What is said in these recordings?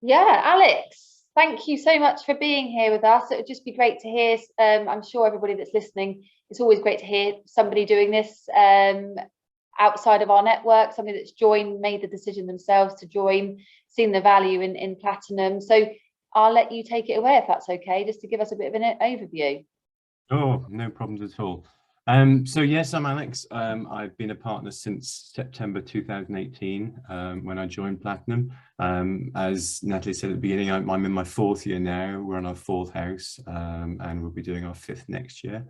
Yeah, Alex, thank you so much for being here with us. It would just be great to hear. I'm sure everybody that's listening, it's always great to hear somebody doing this outside of our network, somebody that's joined, made the decision themselves to join, seen the value in platinum. So I'll let you take it away if that's okay, just to give us a bit of an overview. Oh, no problems at all. So yes, I'm Alex. I've been a partner since September 2018 when I joined Platinum. As Natalie said at the beginning, I'm in my fourth year now. We're on our fourth house and we'll be doing our fifth next year.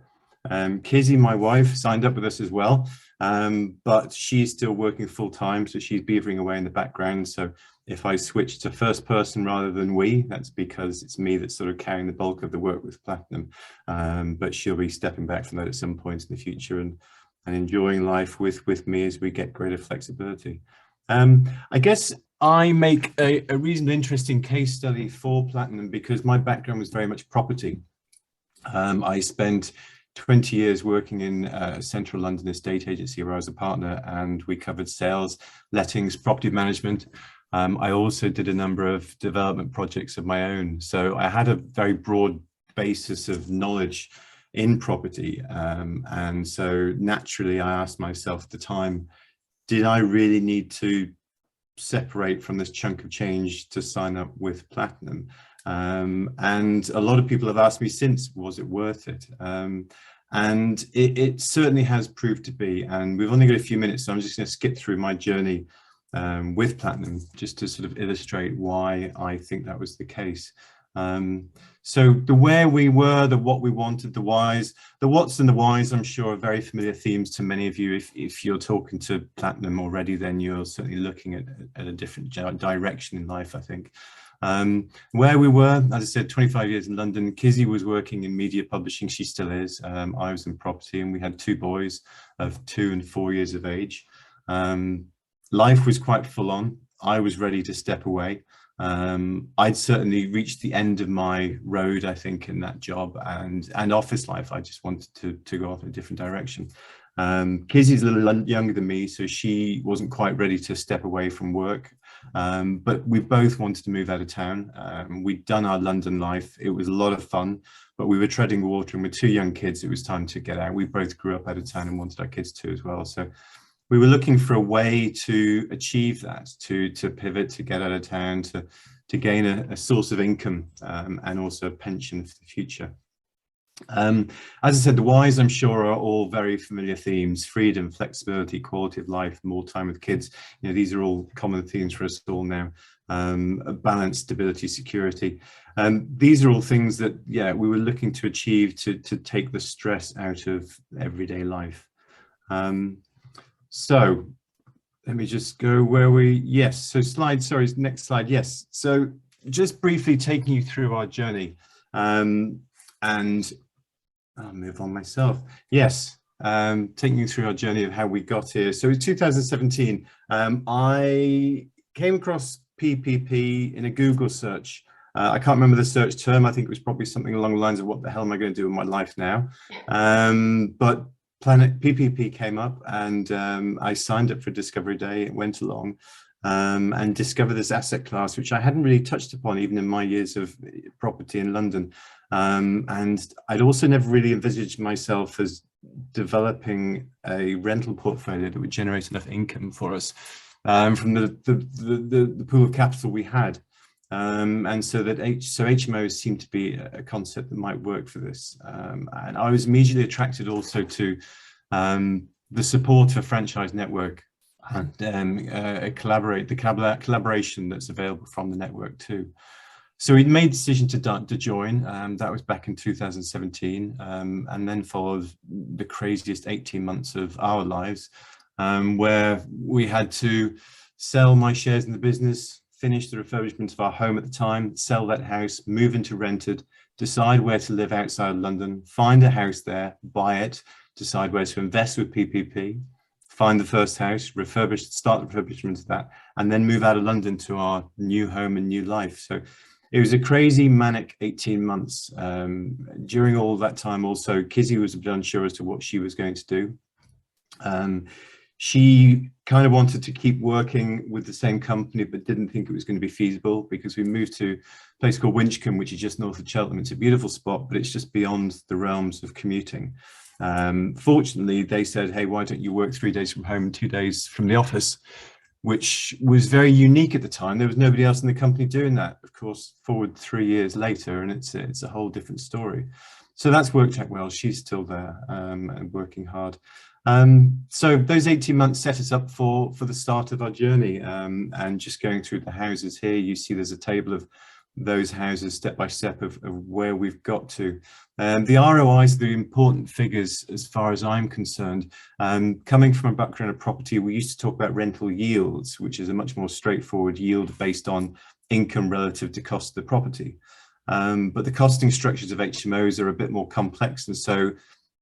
Kizzy, my wife, signed up with us as well, but she's still working full time, so she's beavering away in the background. So if I switch to first person rather than we, that's because it's me that's sort of carrying the bulk of the work with Platinum. But she'll be stepping back from that at some point in the future and enjoying life with me as we get greater flexibility. I guess I make a reasonably interesting case study for Platinum because my background was very much property. I spent 20 years working in a central London estate agency where I was a partner, and we covered sales, lettings, property management. I also did a number of development projects of my own. So I had a very broad basis of knowledge in property. And so naturally, I asked myself at the time, did I really need to separate from this chunk of change to sign up with Platinum? And a lot of people have asked me since, was it worth it? And it certainly has proved to be. And we've only got a few minutes, so I'm just going to skip through my journey with Platinum just to sort of illustrate why I think that was the case. So the where we were, the what we wanted, the whys, the whats and the whys, I'm sure are very familiar themes to many of you. If you're talking to Platinum already, then you're certainly looking at a different direction in life, I think. Where we were, as I said, 25 years in London. Kizzy was working in media publishing. She still is. I was in property, and we had two boys of 2 and 4 years of age. Life was quite full on. I was ready to step away. I'd certainly reached the end of my road, I think, in that job and office life. I just wanted to go off in a different direction. Kizzy's a little younger than me, so she wasn't quite ready to step away from work. But we both wanted to move out of town. We'd done our London life. It was a lot of fun, but we were treading water, and with two young kids, it was time to get out. We both grew up out of town and wanted our kids to as well. So we were looking for a way to achieve that, to pivot, to get out of town, to gain a source of income and also a pension for the future. As I said, the whys, I'm sure, are all very familiar themes: freedom, flexibility, quality of life, more time with kids. You know, these are all common themes for us all now. Balance, stability, security. These are all things that, yeah, we were looking to achieve to take the stress out of everyday life. So let me just go where yes, so next slide, yes. So just briefly taking you through our journey, and I'll move on myself. Yes, taking you through our journey of how we got here. So in 2017, I came across PPP in a Google search. I can't remember the search term. I think it was probably something along the lines of, what the hell am I going to do with my life now? But PPP came up, and I signed up for Discovery Day, went along and discovered this asset class, which I hadn't really touched upon even in my years of property in London. And I'd also never really envisaged myself as developing a rental portfolio that would generate enough income for us from the pool of capital we had. And so HMOs seemed to be a concept that might work for this. And I was immediately attracted also to the support of a franchise network and collaboration that's available from the network too. So we made the decision to join. That was back in 2017, and then followed the craziest 18 months of our lives, where we had to sell my shares in the business, finish the refurbishment of our home at the time, sell that house, move into rented, decide where to live outside of London, find a house there, buy it, decide where to invest with PPP, find the first house, start the refurbishment of that, and then move out of London to our new home and new life. So it was a crazy, manic 18 months. During all that time also, Kizzy was a bit unsure as to what she was going to do. She kind of wanted to keep working with the same company, but didn't think it was going to be feasible, because we moved to a place called Winchcombe, which is just north of Cheltenham. It's a beautiful spot, but it's just beyond the realms of commuting. Fortunately, they said, hey, why don't you work 3 days from home and 2 days from the office, which was very unique at the time. There was nobody else in the company doing that. Of course, forward 3 years later, and it's a whole different story. So that's worked out well. She's still there and working hard. So those 18 months set us up for the start of our journey, and just going through the houses here, you see there's a table of those houses step by step of where we've got to. The ROIs are the important figures as far as I'm concerned. Coming from a background of property, we used to talk about rental yields, which is a much more straightforward yield based on income relative to cost of the property. But the costing structures of HMOs are a bit more complex, and so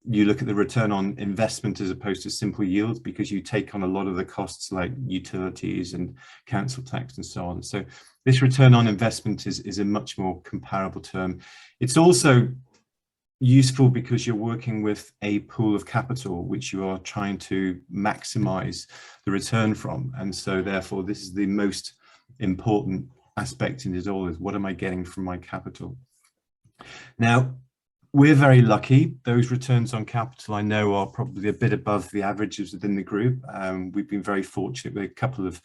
you look at the return on investment as opposed to simple yields, because you take on a lot of the costs like utilities and council tax and so on. So this return on investment is a much more comparable term. It's also useful because you're working with a pool of capital which you are trying to maximize the return from, and so therefore this is the most important aspect in it all, is what am I getting from my capital. Now, we're very lucky. Those returns on capital, I know, are probably a bit above the averages within the group. We've been very fortunate with a couple of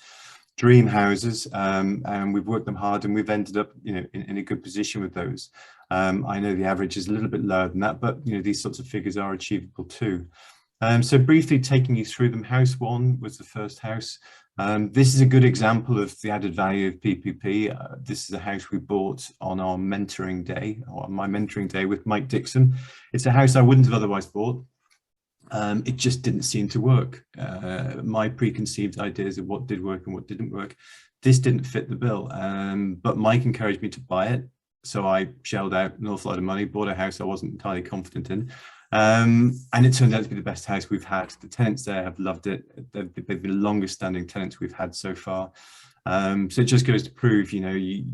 dream houses, and we've worked them hard, and we've ended up, in a good position with those. I know the average is a little bit lower than that, but these sorts of figures are achievable too. So briefly taking you through them, house one was the first house. This is a good example of the added value of PPP. This is a house we bought on our mentoring day, or on my mentoring day with Mike Dixon. It's a house I wouldn't have otherwise bought. It just didn't seem to work. My preconceived ideas of what did work and what didn't work, this didn't fit the bill. But Mike encouraged me to buy it. So I shelled out an awful lot of money, bought a house I wasn't entirely confident in. And it turned out to be the best house we've had. The tenants there have loved it. They've been the longest standing tenants we've had so far. So it just goes to prove, you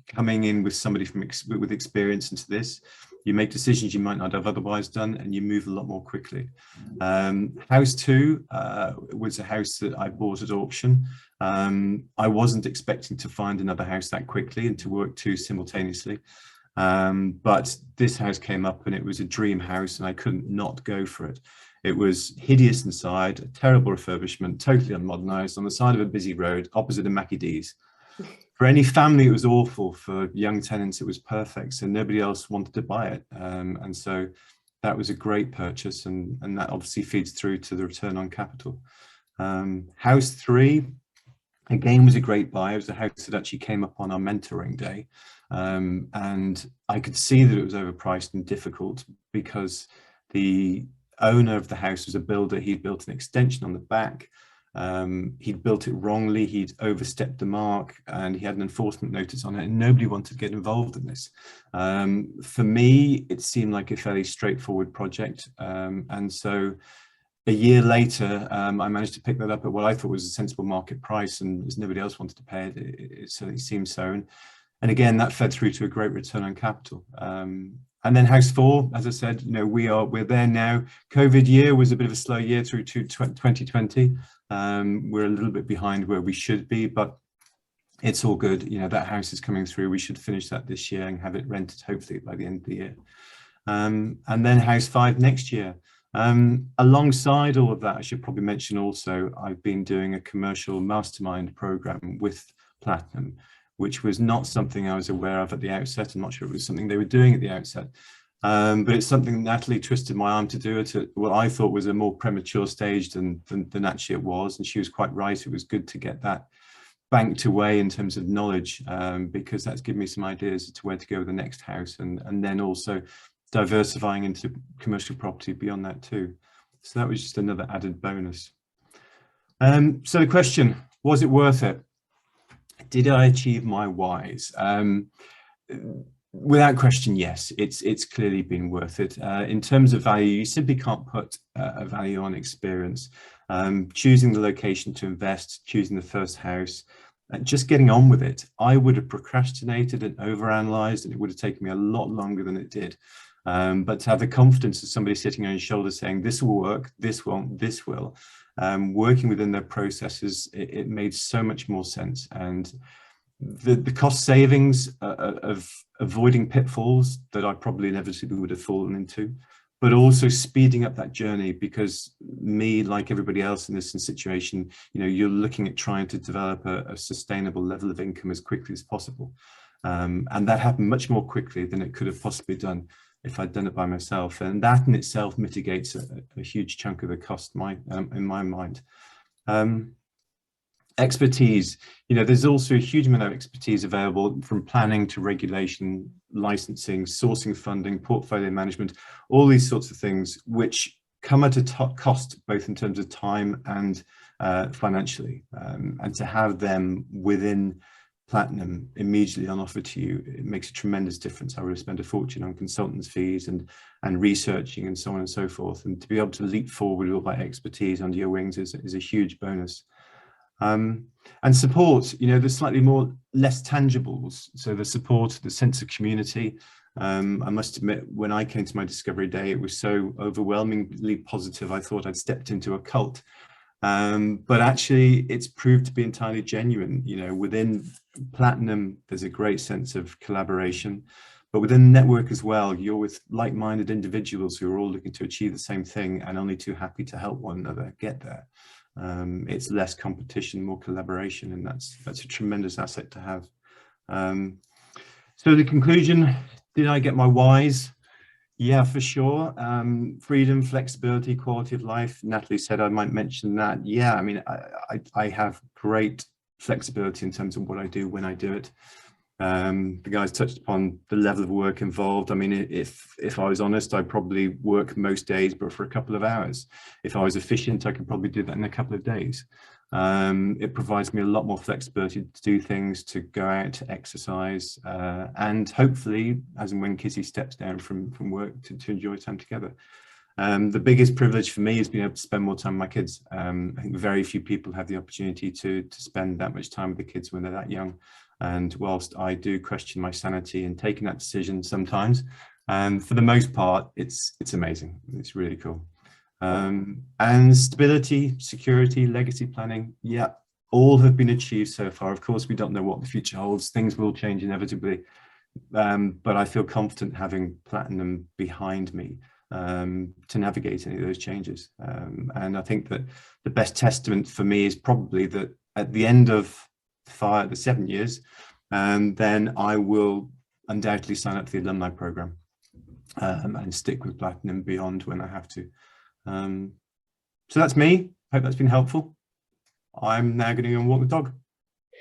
coming in with somebody with experience into this, you make decisions you might not have otherwise done, and you move a lot more quickly. House two was a house that I bought at auction. I wasn't expecting to find another house that quickly and to work two simultaneously. But this house came up and it was a dream house, and I couldn't not go for it. It was hideous inside, a terrible refurbishment, totally unmodernized, on the side of a busy road opposite a Mackie D's. For any family, it was awful. For young tenants, it was perfect. So nobody else wanted to buy it. And so that was a great purchase, and that obviously feeds through to the return on capital. House three, again, was a great buy. It was a house that actually came up on our mentoring day. And I could see that it was overpriced and difficult because the owner of the house was a builder. He'd built an extension on the back. He'd built it wrongly. He'd overstepped the mark, and he had an enforcement notice on it, and nobody wanted to get involved in this. For me, it seemed like a fairly straightforward project. And so a year later, I managed to pick that up at what I thought was a sensible market price, and as nobody else wanted to pay it, it certainly seemed so. And again, that fed through to a great return on capital. And then house four, as I said, we're there now. COVID year was a bit of a slow year through to 2020. We're a little bit behind where we should be, but it's all good. That house is coming through. We should finish that this year and have it rented hopefully by the end of the year. And then house five next year. Alongside all of that, I should probably mention also, I've been doing a commercial mastermind program with Platinum, which was not something I was aware of at the outset. I'm not sure it was something they were doing at the outset, but it's something Natalie twisted my arm to do it at what I thought was a more premature stage than actually it was. And she was quite right. It was good to get that banked away in terms of knowledge, because that's given me some ideas as to where to go with the next house, and then also diversifying into commercial property beyond that too. So that was just another added bonus. So the question, was it worth it? Did I achieve my whys? Without question, yes, it's clearly been worth it. In terms of value, you simply can't put a value on experience. Choosing the location to invest, choosing the first house, just getting on with it. I would have procrastinated and overanalyzed, and it would have taken me a lot longer than it did. But to have the confidence of somebody sitting on your shoulder saying, this will work, this won't, this will, working within their processes, it made so much more sense. And the cost savings of avoiding pitfalls that I probably inevitably would have fallen into, but also speeding up that journey, because me, like everybody else in this situation, you're looking at trying to develop a sustainable level of income as quickly as possible. And that happened much more quickly than it could have possibly done if I'd done it by myself. And that in itself mitigates a huge chunk of the cost in my mind. Expertise, there's also a huge amount of expertise available, from planning to regulation, licensing, sourcing funding, portfolio management, all these sorts of things, which come at a cost, both in terms of time and financially. And to have them within Platinum immediately on offer to you, it makes a tremendous difference. I would have spent a fortune on consultants' fees and researching and so on and so forth. And to be able to leap forward with all that expertise under your wings is a huge bonus. And support, there's slightly less tangibles. So the support, the sense of community. I must admit, when I came to my discovery day, it was so overwhelmingly positive. I thought I'd stepped into a cult. But actually, it's proved to be entirely genuine. Within Platinum, there's a great sense of collaboration. But within the network as well, you're with like-minded individuals who are all looking to achieve the same thing and only too happy to help one another get there. It's less competition, more collaboration, and that's a tremendous asset to have. So the conclusion, did I get my whys? Yeah, for sure. Freedom, flexibility, quality of life. Natalie said I might mention that. Yeah, I mean, I have great flexibility in terms of what I do when I do it. The guys touched upon the level of work involved. I mean, if I was honest, I'd probably work most days, but for a couple of hours. If I was efficient, I could probably do that in a couple of days. It provides me a lot more flexibility to do things, to go out, to exercise, and hopefully, as and when Kizzy steps down from work, to enjoy time together. The biggest privilege for me is being able to spend more time with my kids. I think very few people have the opportunity to spend that much time with the kids when they're that young. And whilst I do question my sanity in taking that decision sometimes, for the most part, it's amazing. It's really cool. And stability, security, legacy planning, yeah, all have been achieved so far. Of course, we don't know what the future holds. Things will change inevitably. But I feel confident having Platinum behind me to navigate any of those changes. And I think that the best testament for me is probably that at the end of the 7 years, then I will undoubtedly sign up for the alumni program and stick with Platinum beyond when I have to. So that's me. Hope that's been helpful. I'm now going to go and walk the dog.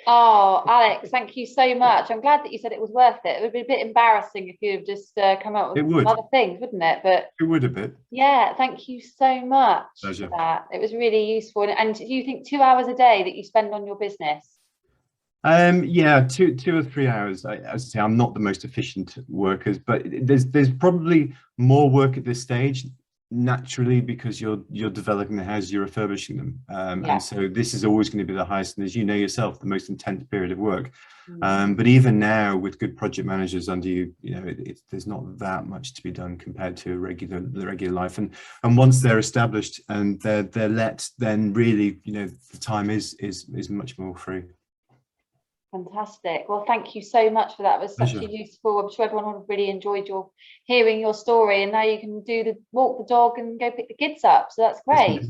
Oh, Alex, thank you so much. I'm glad that you said it was worth it. It would be a bit embarrassing if you'd have just come up with some other things, wouldn't it? But it would a bit. Yeah, thank you so much. Pleasure. For that. It was really useful. And do you think 2 hours a day that you spend on your business? Yeah, 2 or 3 hours. As I say, I'm not the most efficient workers, but there's probably more work at this stage, naturally, because you're developing the houses, you're refurbishing them, and so this is always going to be the highest, and as you know yourself, the most intense period of work. But even now, with good project managers under you, there's not that much to be done compared to the regular life. And once they're established and they're let, then really, the time is much more free. Fantastic. Well, thank you so much for that. It was such a useful. I'm sure everyone would have really enjoyed hearing your story, and now you can walk the dog and go pick the kids up. So that's great.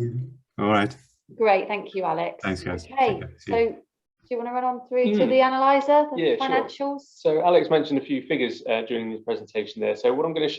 All right. Great. Thank you, Alex. Thanks, guys. Okay. So do you want to run on through to the analyzer, the financials? Sure. So Alex mentioned a few figures during the presentation there. So what I'm going to